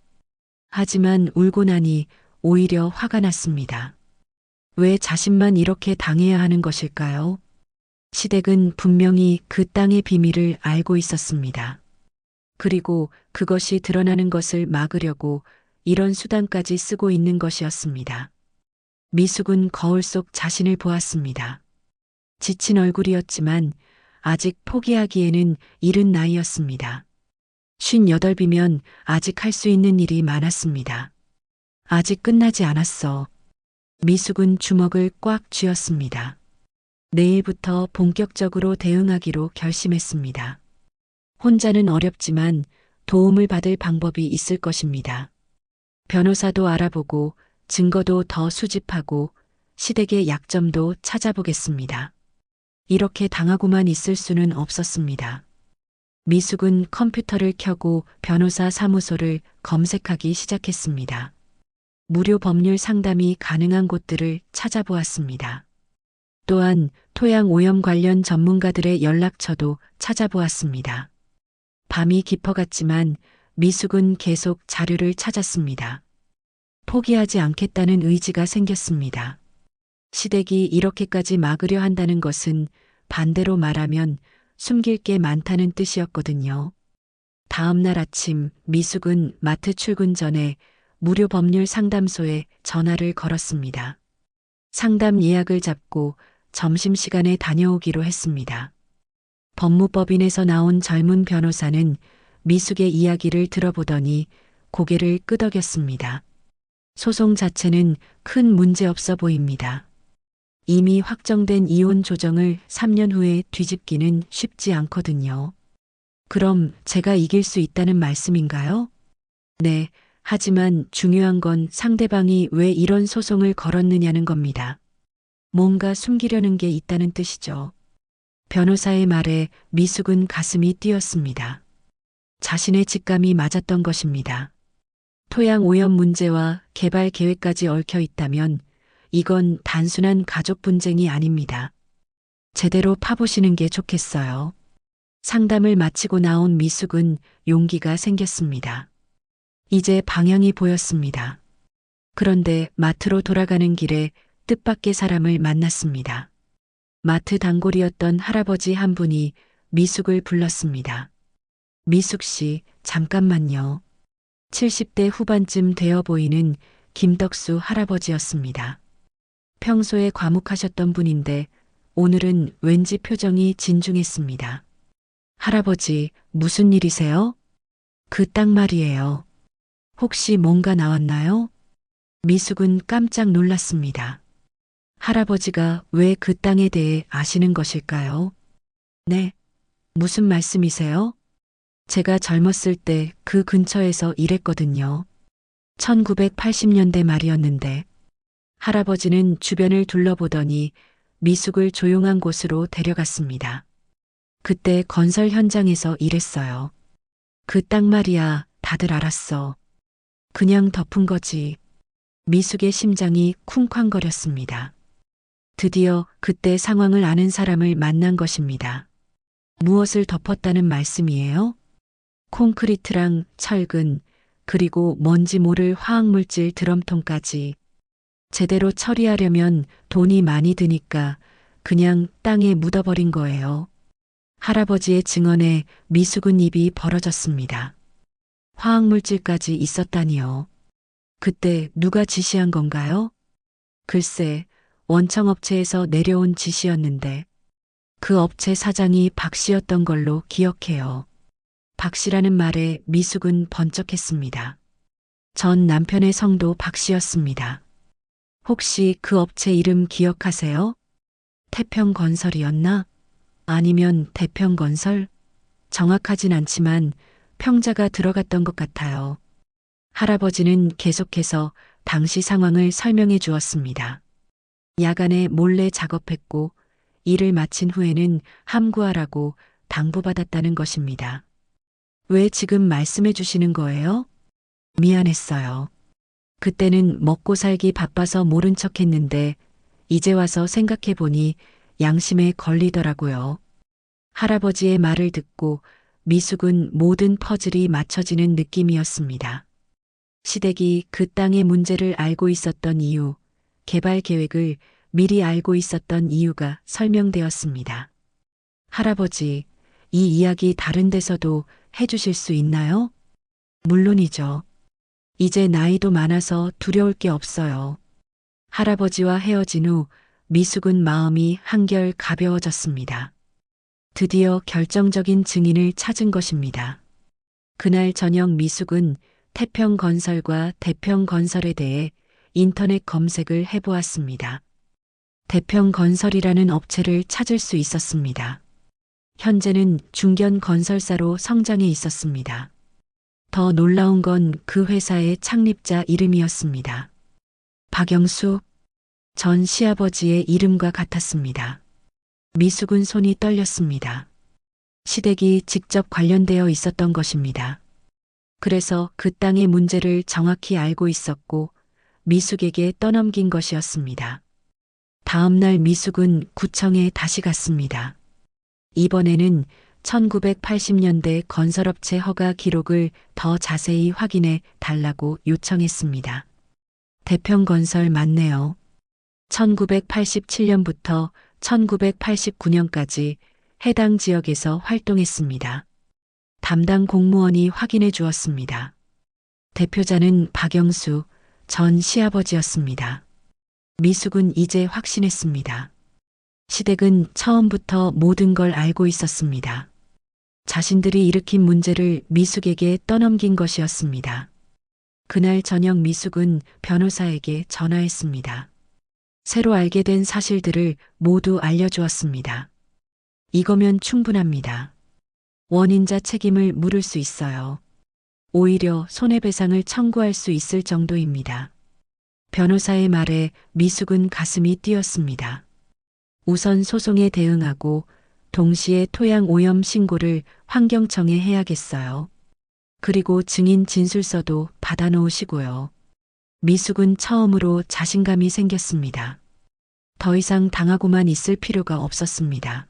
하지만 울고 나니 오히려 화가 났습니다. 왜 자신만 이렇게 당해야 하는 것일까요? 시댁은 분명히 그 땅의 비밀을 알고 있었습니다. 그리고 그것이 드러나는 것을 막으려고 이런 수단까지 쓰고 있는 것이었습니다. 미숙은 거울 속 자신을 보았습니다. 지친 얼굴이었지만 아직 포기하기에는 이른 나이였습니다. 58이면 아직 할 수 있는 일이 많았습니다. 아직 끝나지 않았어. 미숙은 주먹을 꽉 쥐었습니다. 내일부터 본격적으로 대응하기로 결심했습니다. 혼자는 어렵지만 도움을 받을 방법이 있을 것입니다. 변호사도 알아보고 증거도 더 수집하고 시댁의 약점도 찾아보겠습니다. 이렇게 당하고만 있을 수는 없었습니다. 미숙은 컴퓨터를 켜고 변호사 사무소를 검색하기 시작했습니다. 무료 법률 상담이 가능한 곳들을 찾아보았습니다. 또한 토양 오염 관련 전문가들의 연락처도 찾아보았습니다. 밤이 깊어갔지만 미숙은 계속 자료를 찾았습니다. 포기하지 않겠다는 의지가 생겼습니다. 시댁이 이렇게까지 막으려 한다는 것은 반대로 말하면 숨길 게 많다는 뜻이었거든요. 다음 날 아침 미숙은 마트 출근 전에 무료 법률 상담소에 전화를 걸었습니다. 상담 예약을 잡고 점심시간에 다녀오기로 했습니다. 법무법인에서 나온 젊은 변호사는 미숙의 이야기를 들어보더니 고개를 끄덕였습니다. 소송 자체는 큰 문제 없어 보입니다. 이미 확정된 이혼 조정을 3년 후에 뒤집기는 쉽지 않거든요. 그럼 제가 이길 수 있다는 말씀인가요? 네, 하지만 중요한 건 상대방이 왜 이런 소송을 걸었느냐는 겁니다. 뭔가 숨기려는 게 있다는 뜻이죠. 변호사의 말에 미숙은 가슴이 뛰었습니다. 자신의 직감이 맞았던 것입니다. 토양 오염 문제와 개발 계획까지 얽혀 있다면 이건 단순한 가족 분쟁이 아닙니다. 제대로 파보시는 게 좋겠어요. 상담을 마치고 나온 미숙은 용기가 생겼습니다. 이제 방향이 보였습니다. 그런데 마트로 돌아가는 길에 뜻밖의 사람을 만났습니다. 마트 단골이었던 할아버지 한 분이 미숙을 불렀습니다. 미숙 씨, 잠깐만요. 70대 후반쯤 되어 보이는 김덕수 할아버지였습니다. 평소에 과묵하셨던 분인데 오늘은 왠지 표정이 진중했습니다. 할아버지, 무슨 일이세요? 그 땅 말이에요. 혹시 뭔가 나왔나요? 미숙은 깜짝 놀랐습니다. 할아버지가 왜 그 땅에 대해 아시는 것일까요? 네. 무슨 말씀이세요? 제가 젊었을 때 그 근처에서 일했거든요. 1980년대 말이었는데 할아버지는 주변을 둘러보더니 미숙을 조용한 곳으로 데려갔습니다. 그때 건설 현장에서 일했어요. 그 땅 말이야, 다들 알았어. 그냥 덮은 거지. 미숙의 심장이 쿵쾅거렸습니다. 드디어 그때 상황을 아는 사람을 만난 것입니다. 무엇을 덮었다는 말씀이에요? 콘크리트랑 철근, 그리고 뭔지 모를 화학물질 드럼통까지. 제대로 처리하려면 돈이 많이 드니까 그냥 땅에 묻어버린 거예요. 할아버지의 증언에 미숙은 입이 벌어졌습니다. 화학물질까지 있었다니요. 그때 누가 지시한 건가요? 글쎄, 원청업체에서 내려온 지시였는데 그 업체 사장이 박 씨였던 걸로 기억해요. 박 씨라는 말에 미숙은 번쩍했습니다. 전 남편의 성도 박 씨였습니다. 혹시 그 업체 이름 기억하세요? 태평건설이었나? 아니면 대평건설? 정확하진 않지만 평자가 들어갔던 것 같아요. 할아버지는 계속해서 당시 상황을 설명해 주었습니다. 야간에 몰래 작업했고 일을 마친 후에는 함구하라고 당부받았다는 것입니다. 왜 지금 말씀해 주시는 거예요? 미안했어요. 그때는 먹고 살기 바빠서 모른 척 했는데 이제 와서 생각해 보니 양심에 걸리더라고요. 할아버지의 말을 듣고 미숙은 모든 퍼즐이 맞춰지는 느낌이었습니다. 시댁이 그 땅의 문제를 알고 있었던 이유, 개발 계획을 미리 알고 있었던 이유가 설명되었습니다. 할아버지, 이 이야기 다른 데서도 해주실 수 있나요? 물론이죠. 이제 나이도 많아서 두려울 게 없어요. 할아버지와 헤어진 후 미숙은 마음이 한결 가벼워졌습니다. 드디어 결정적인 증인을 찾은 것입니다. 그날 저녁 미숙은 태평건설과 대평건설에 대해 인터넷 검색을 해보았습니다. 대평건설이라는 업체를 찾을 수 있었습니다. 현재는 중견건설사로 성장해 있었습니다. 더 놀라운 건 그 회사의 창립자 이름이었습니다. 박영수, 전 시아버지의 이름과 같았습니다. 미숙은 손이 떨렸습니다. 시댁이 직접 관련되어 있었던 것입니다. 그래서 그 땅의 문제를 정확히 알고 있었고 미숙에게 떠넘긴 것이었습니다. 다음 날 미숙은 구청에 다시 갔습니다. 이번에는 1980년대 건설업체 허가 기록을 더 자세히 확인해 달라고 요청했습니다. 대평건설 맞네요. 1987년부터 1989년까지 해당 지역에서 활동했습니다. 담당 공무원이 확인해 주었습니다. 대표자는 박영수 전 시아버지였습니다. 미숙은 이제 확신했습니다. 시댁은 처음부터 모든 걸 알고 있었습니다. 자신들이 일으킨 문제를 미숙에게 떠넘긴 것이었습니다. 그날 저녁 미숙은 변호사에게 전화했습니다. 새로 알게 된 사실들을 모두 알려주었습니다. 이거면 충분합니다. 원인자 책임을 물을 수 있어요. 오히려 손해배상을 청구할 수 있을 정도입니다. 변호사의 말에 미숙은 가슴이 뛰었습니다. 우선 소송에 대응하고 동시에 토양 오염 신고를 환경청에 해야겠어요. 그리고 증인 진술서도 받아놓으시고요. 미숙은 처음으로 자신감이 생겼습니다. 더 이상 당하고만 있을 필요가 없었습니다.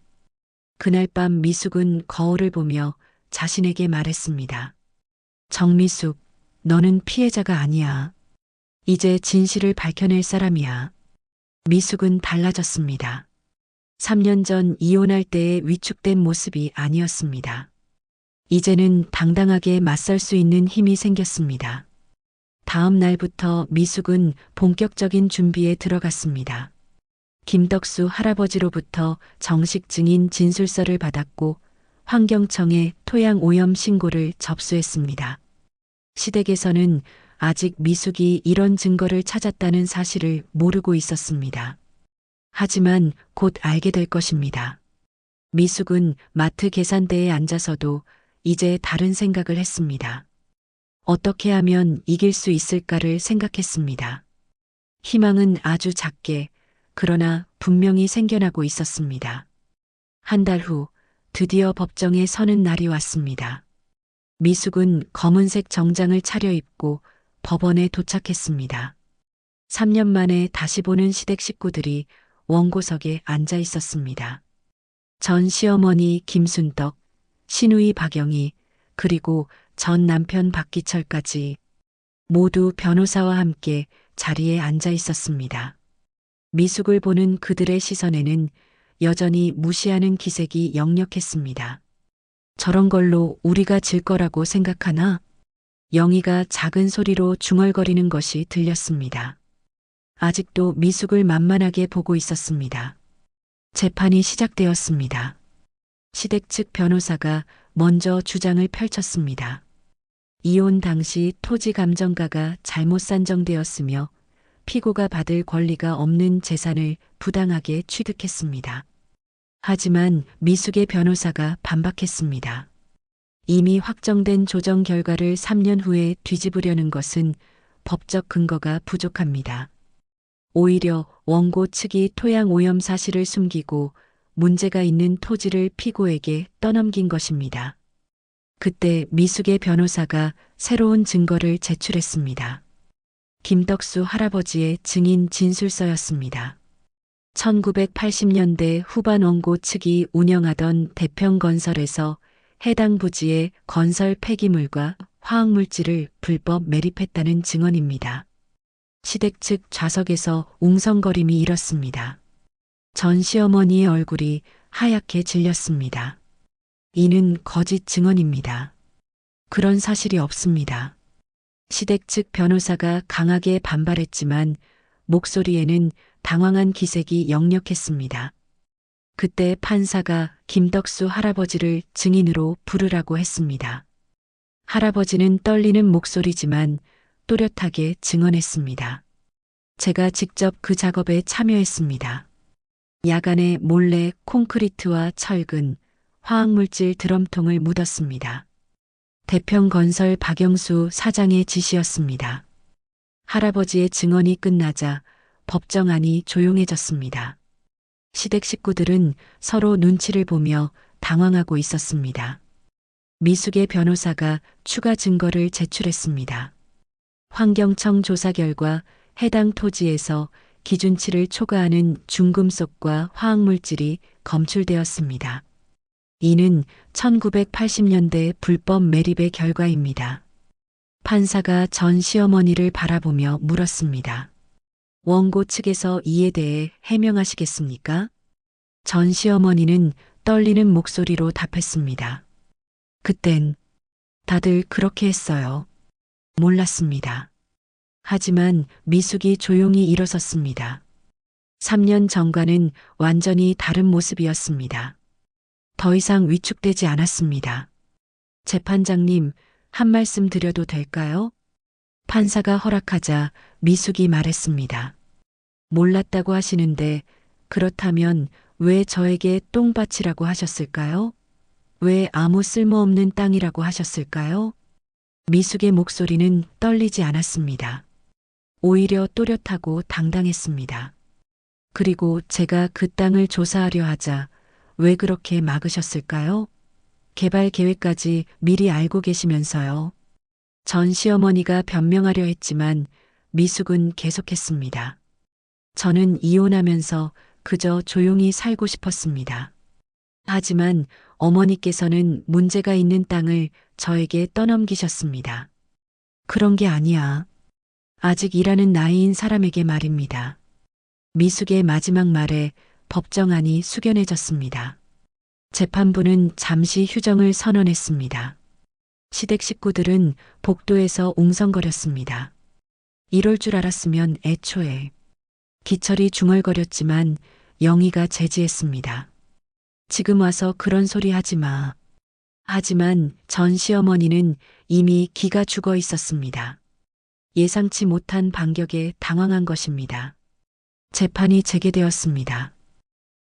그날 밤 미숙은 거울을 보며 자신에게 말했습니다. 정미숙, 너는 피해자가 아니야. 이제 진실을 밝혀낼 사람이야. 미숙은 달라졌습니다. 3년 전 이혼할 때의 위축된 모습이 아니었습니다. 이제는 당당하게 맞설 수 있는 힘이 생겼습니다. 다음 날부터 미숙은 본격적인 준비에 들어갔습니다. 김덕수 할아버지로부터 정식 증인 진술서를 받았고 환경청에 토양 오염 신고를 접수했습니다. 시댁에서는 아직 미숙이 이런 증거를 찾았다는 사실을 모르고 있었습니다. 하지만 곧 알게 될 것입니다. 미숙은 마트 계산대에 앉아서도 이제 다른 생각을 했습니다. 어떻게 하면 이길 수 있을까를 생각했습니다. 희망은 아주 작게, 그러나 분명히 생겨나고 있었습니다. 한 달 후 드디어 법정에 서는 날이 왔습니다. 미숙은 검은색 정장을 차려입고 법원에 도착했습니다. 3년 만에 다시 보는 시댁 식구들이 원고석에 앉아 있었습니다. 전 시어머니 김순덕, 시누이 박영희, 그리고 전 남편 박기철까지 모두 변호사와 함께 자리에 앉아 있었습니다. 미숙을 보는 그들의 시선에는 여전히 무시하는 기색이 역력했습니다. 저런 걸로 우리가 질 거라고 생각하나? 영희가 작은 소리로 중얼거리는 것이 들렸습니다. 아직도 미숙을 만만하게 보고 있었습니다. 재판이 시작되었습니다. 시댁 측 변호사가 먼저 주장을 펼쳤습니다. 이혼 당시 토지 감정가가 잘못 산정되었으며 피고가 받을 권리가 없는 재산을 부당하게 취득했습니다. 하지만 미숙의 변호사가 반박했습니다. 이미 확정된 조정 결과를 3년 후에 뒤집으려는 것은 법적 근거가 부족합니다. 오히려 원고 측이 토양 오염 사실을 숨기고 문제가 있는 토지를 피고에게 떠넘긴 것입니다. 그때 미숙의 변호사가 새로운 증거를 제출했습니다. 김덕수 할아버지의 증인 진술서였습니다. 1980년대 후반 원고 측이 운영하던 대평건설에서 해당 부지에 건설 폐기물과 화학물질을 불법 매립했다는 증언입니다. 시댁 측 좌석에서 웅성거림이 일었습니다. 전 시어머니의 얼굴이 하얗게 질렸습니다. 이는 거짓 증언입니다. 그런 사실이 없습니다. 시댁 측 변호사가 강하게 반발했지만 목소리에는 당황한 기색이 역력했습니다. 그때 판사가 김덕수 할아버지를 증인으로 부르라고 했습니다. 할아버지는 떨리는 목소리지만 또렷하게 증언했습니다. 제가 직접 그 작업에 참여했습니다. 야간에 몰래 콘크리트와 철근, 화학물질 드럼통을 묻었습니다. 대평건설 박영수 사장의 지시였습니다. 할아버지의 증언이 끝나자 법정 안이 조용해졌습니다. 시댁 식구들은 서로 눈치를 보며 당황하고 있었습니다. 미숙의 변호사가 추가 증거를 제출했습니다. 환경청 조사 결과 해당 토지에서 기준치를 초과하는 중금속과 화학물질이 검출되었습니다. 이는 1980년대 불법 매립의 결과입니다. 판사가 전 시어머니를 바라보며 물었습니다. 원고 측에서 이에 대해 해명하시겠습니까? 전 시어머니는 떨리는 목소리로 답했습니다. 그땐 다들 그렇게 했어요. 몰랐습니다. 하지만 미숙이 조용히 일어섰습니다. 3년 전과는 완전히 다른 모습이었습니다. 더 이상 위축되지 않았습니다. 재판장님, 한 말씀 드려도 될까요? 판사가 허락하자 미숙이 말했습니다. 몰랐다고 하시는데 그렇다면 왜 저에게 똥밭이라고 하셨을까요? 왜 아무 쓸모없는 땅이라고 하셨을까요? 미숙의 목소리는 떨리지 않았습니다. 오히려 또렷하고 당당했습니다. 그리고 제가 그 땅을 조사하려 하자 왜 그렇게 막으셨을까요? 개발 계획까지 미리 알고 계시면서요. 전 시어머니가 변명하려 했지만 미숙은 계속했습니다. 저는 이혼하면서 그저 조용히 살고 싶었습니다. 하지만 어머니께서는 문제가 있는 땅을 저에게 떠넘기셨습니다. 그런 게 아니야. 아직 일하는 나이인 사람에게 말입니다. 미숙의 마지막 말에 법정안이 숙연해졌습니다. 재판부는 잠시 휴정을 선언했습니다. 시댁 식구들은 복도에서 웅성거렸습니다. 이럴 줄 알았으면 애초에. 기철이 중얼거렸지만 영희가 제지했습니다. 지금 와서 그런 소리 하지 마. 하지만 전 시어머니는 이미 기가 죽어 있었습니다. 예상치 못한 반격에 당황한 것입니다. 재판이 재개되었습니다.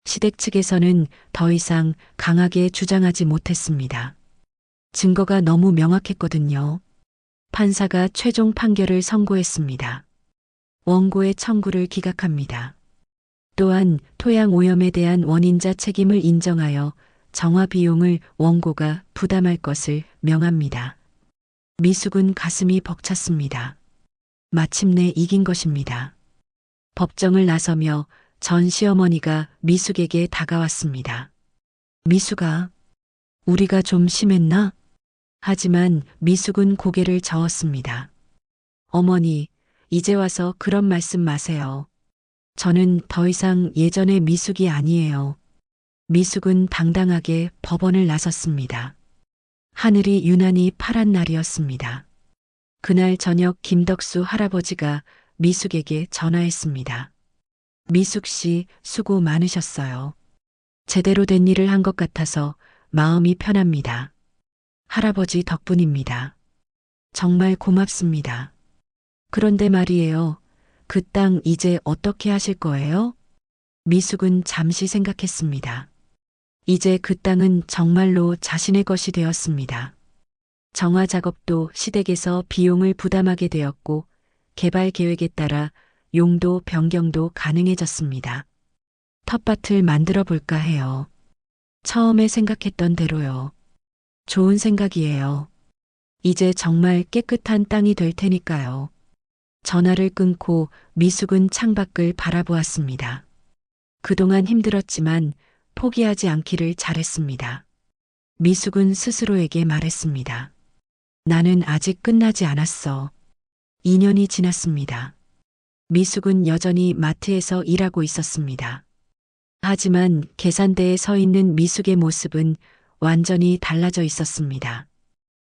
시댁 측에서는 더 이상 강하게 주장하지 못했습니다. 증거가 너무 명확했거든요. 판사가 최종 판결을 선고했습니다. 원고의 청구를 기각합니다. 또한 토양 오염에 대한 원인자 책임을 인정하여 정화 비용을 원고가 부담할 것을 명합니다. 미숙은 가슴이 벅찼습니다. 마침내 이긴 것입니다. 법정을 나서며 전 시어머니가 미숙에게 다가왔습니다. 미숙아, 우리가 좀 심했나? 하지만 미숙은 고개를 저었습니다. 어머니, 이제 와서 그런 말씀 마세요. 저는 더 이상 예전의 미숙이 아니에요. 미숙은 당당하게 법원을 나섰습니다. 하늘이 유난히 파란 날이었습니다. 그날 저녁 김덕수 할아버지가 미숙에게 전화했습니다. 미숙 씨, 수고 많으셨어요. 제대로 된 일을 한 것 같아서 마음이 편합니다. 할아버지 덕분입니다. 정말 고맙습니다. 그런데 말이에요. 그 땅 이제 어떻게 하실 거예요? 미숙은 잠시 생각했습니다. 이제 그 땅은 정말로 자신의 것이 되었습니다. 정화 작업도 시댁에서 비용을 부담하게 되었고 개발 계획에 따라 용도 변경도 가능해졌습니다. 텃밭을 만들어 볼까 해요. 처음에 생각했던 대로요. 좋은 생각이에요. 이제 정말 깨끗한 땅이 될 테니까요. 전화를 끊고 미숙은 창밖을 바라보았습니다. 그동안 힘들었지만 포기하지 않기를 잘했습니다. 미숙은 스스로에게 말했습니다. 나는 아직 끝나지 않았어. 2년이 지났습니다. 미숙은 여전히 마트에서 일하고 있었습니다. 하지만 계산대에 서 있는 미숙의 모습은 완전히 달라져 있었습니다.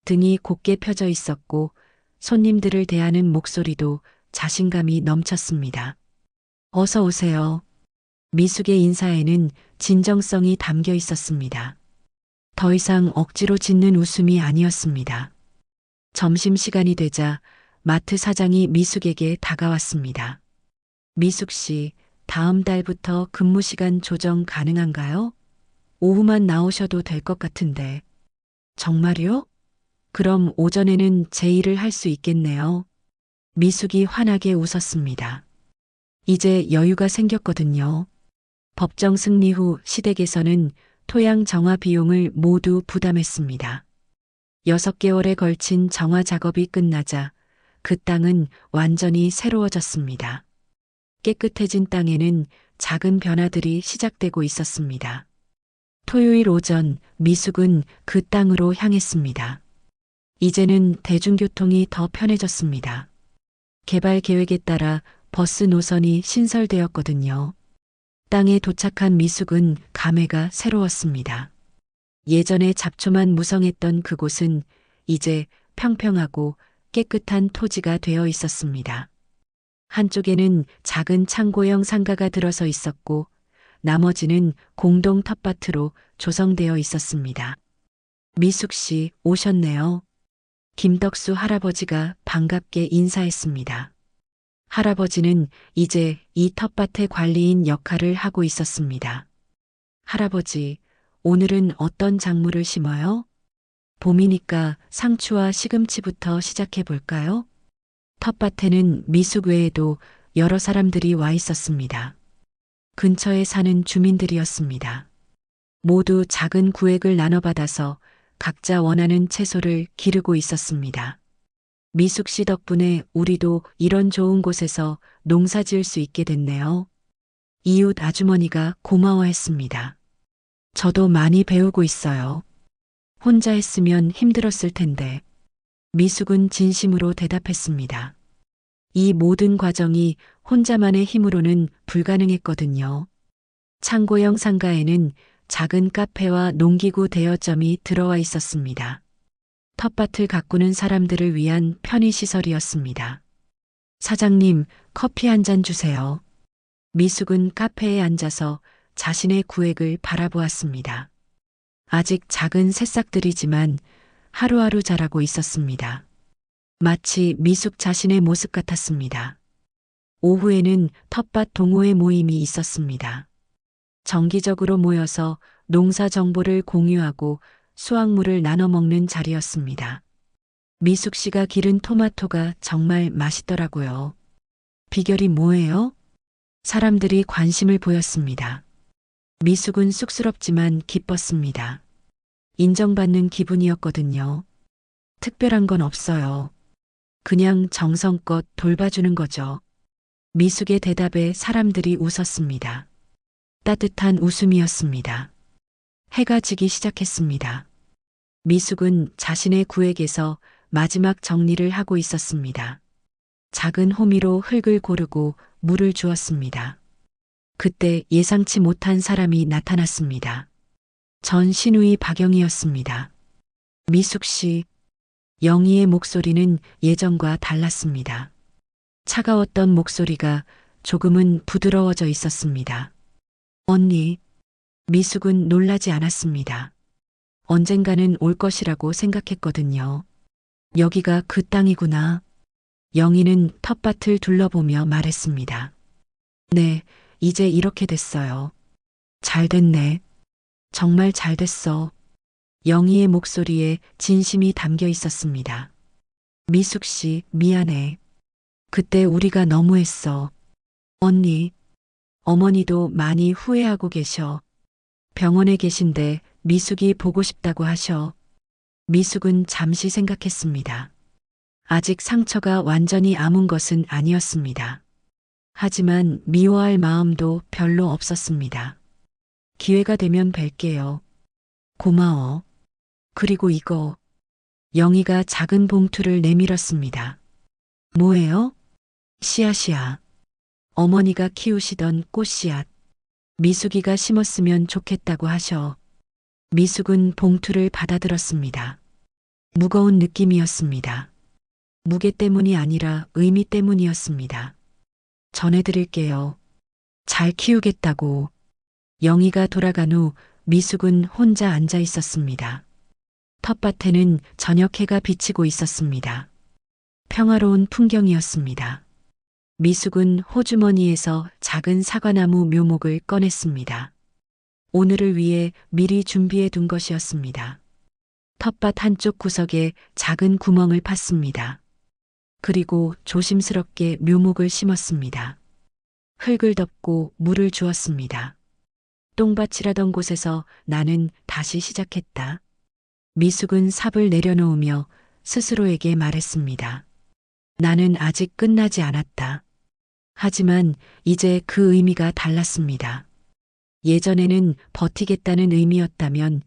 등이 곧게 펴져 있었고 손님들을 대하는 목소리도 자신감이 넘쳤습니다. 어서 오세요. 미숙의 인사에는 진정성이 담겨 있었습니다. 더 이상 억지로 짓는 웃음이 아니었습니다. 점심시간이 되자 마트 사장이 미숙에게 다가왔습니다. 미숙 씨, 다음 달부터 근무 시간 조정 가능한가요? 오후만 나오셔도 될 것 같은데. 정말요? 그럼 오전에는 제 일을 할 수 있겠네요. 미숙이 환하게 웃었습니다. 이제 여유가 생겼거든요. 법정 승리 후 시댁에서는 토양 정화 비용을 모두 부담했습니다. 6개월에 걸친 정화 작업이 끝나자 그 땅은 완전히 새로워졌습니다. 깨끗해진 땅에는 작은 변화들이 시작되고 있었습니다. 토요일 오전 미숙은 그 땅으로 향했습니다. 이제는 대중교통이 더 편해졌습니다. 개발 계획에 따라 버스 노선이 신설되었거든요. 땅에 도착한 미숙은 감회가 새로웠습니다. 예전에 잡초만 무성했던 그곳은 이제 평평하고 깨끗한 토지가 되어 있었습니다. 한쪽에는 작은 창고형 상가가 들어서 있었고 나머지는 공동 텃밭으로 조성되어 있었습니다. 미숙 씨 오셨네요. 김덕수 할아버지가 반갑게 인사했습니다. 할아버지는 이제 이 텃밭의 관리인 역할을 하고 있었습니다. 할아버지, 오늘은 어떤 작물을 심어요? 봄이니까 상추와 시금치부터 시작해 볼까요? 텃밭에는 미숙 외에도 여러 사람들이 와 있었습니다. 근처에 사는 주민들이었습니다. 모두 작은 구획을 나눠받아서 각자 원하는 채소를 기르고 있었습니다. 미숙 씨 덕분에 우리도 이런 좋은 곳에서 농사 지을 수 있게 됐네요. 이웃 아주머니가 고마워했습니다. 저도 많이 배우고 있어요. 혼자 했으면 힘들었을 텐데. 미숙은 진심으로 대답했습니다. 이 모든 과정이 혼자만의 힘으로는 불가능했거든요. 창고형 상가에는 작은 카페와 농기구 대여점이 들어와 있었습니다. 텃밭을 가꾸는 사람들을 위한 편의시설이었습니다. 사장님, 커피 한 잔 주세요. 미숙은 카페에 앉아서 자신의 구획을 바라보았습니다. 아직 작은 새싹들이지만 하루하루 자라고 있었습니다. 마치 미숙 자신의 모습 같았습니다. 오후에는 텃밭 동호회 모임이 있었습니다. 정기적으로 모여서 농사 정보를 공유하고 수확물을 나눠 먹는 자리였습니다. 미숙 씨가 기른 토마토가 정말 맛있더라고요. 비결이 뭐예요? 사람들이 관심을 보였습니다. 미숙은 쑥스럽지만 기뻤습니다. 인정받는 기분이었거든요. 특별한 건 없어요. 그냥 정성껏 돌봐주는 거죠. 미숙의 대답에 사람들이 웃었습니다. 따뜻한 웃음이었습니다. 해가 지기 시작했습니다. 미숙은 자신의 구획에서 마지막 정리를 하고 있었습니다. 작은 호미로 흙을 고르고 물을 주었습니다. 그때 예상치 못한 사람이 나타났습니다. 전 시누이 박영희였습니다. 미숙 씨, 영희의 목소리는 예전과 달랐습니다. 차가웠던 목소리가 조금은 부드러워져 있었습니다. 언니, 미숙은 놀라지 않았습니다. 언젠가는 올 것이라고 생각했거든요. 여기가 그 땅이구나. 영희는 텃밭을 둘러보며 말했습니다. 네, 이제 이렇게 됐어요. 잘 됐네. 정말 잘 됐어. 영희의 목소리에 진심이 담겨 있었습니다. 미숙 씨, 미안해. 그때 우리가 너무했어. 언니, 어머니도 많이 후회하고 계셔. 병원에 계신데 미숙이 보고 싶다고 하셔. 미숙은 잠시 생각했습니다. 아직 상처가 완전히 아문 것은 아니었습니다. 하지만 미워할 마음도 별로 없었습니다. 기회가 되면 뵐게요. 고마워. 그리고 이거. 영희가 작은 봉투를 내밀었습니다. 뭐예요? 씨앗이야. 어머니가 키우시던 꽃씨앗. 미숙이가 심었으면 좋겠다고 하셔. 미숙은 봉투를 받아들었습니다. 무거운 느낌이었습니다. 무게 때문이 아니라 의미 때문이었습니다. 전해드릴게요. 잘 키우겠다고. 영희가 돌아간 후 미숙은 혼자 앉아 있었습니다. 텃밭에는 저녁 해가 비치고 있었습니다. 평화로운 풍경이었습니다. 미숙은 호주머니에서 작은 사과나무 묘목을 꺼냈습니다. 오늘을 위해 미리 준비해 둔 것이었습니다. 텃밭 한쪽 구석에 작은 구멍을 팠습니다. 그리고 조심스럽게 묘목을 심었습니다. 흙을 덮고 물을 주었습니다. 똥밭이라던 곳에서 나는 다시 시작했다. 미숙은 삽을 내려놓으며 스스로에게 말했습니다. 나는 아직 끝나지 않았다. 하지만 이제 그 의미가 달랐습니다. 예전에는 버티겠다는 의미였다면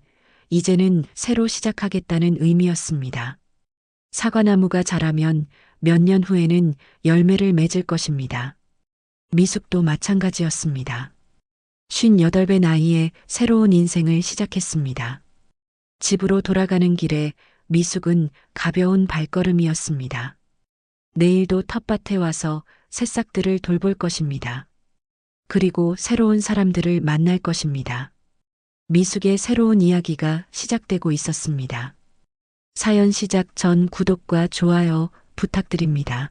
이제는 새로 시작하겠다는 의미였습니다. 사과나무가 자라면 몇 년 후에는 열매를 맺을 것입니다. 미숙도 마찬가지였습니다. 58배 나이에 새로운 인생을 시작했습니다. 집으로 돌아가는 길에 미숙은 가벼운 발걸음이었습니다. 내일도 텃밭에 와서 새싹들을 돌볼 것입니다. 그리고 새로운 사람들을 만날 것입니다. 미숙의 새로운 이야기가 시작되고 있었습니다. 사연 시작 전 구독과 좋아요 부탁드립니다.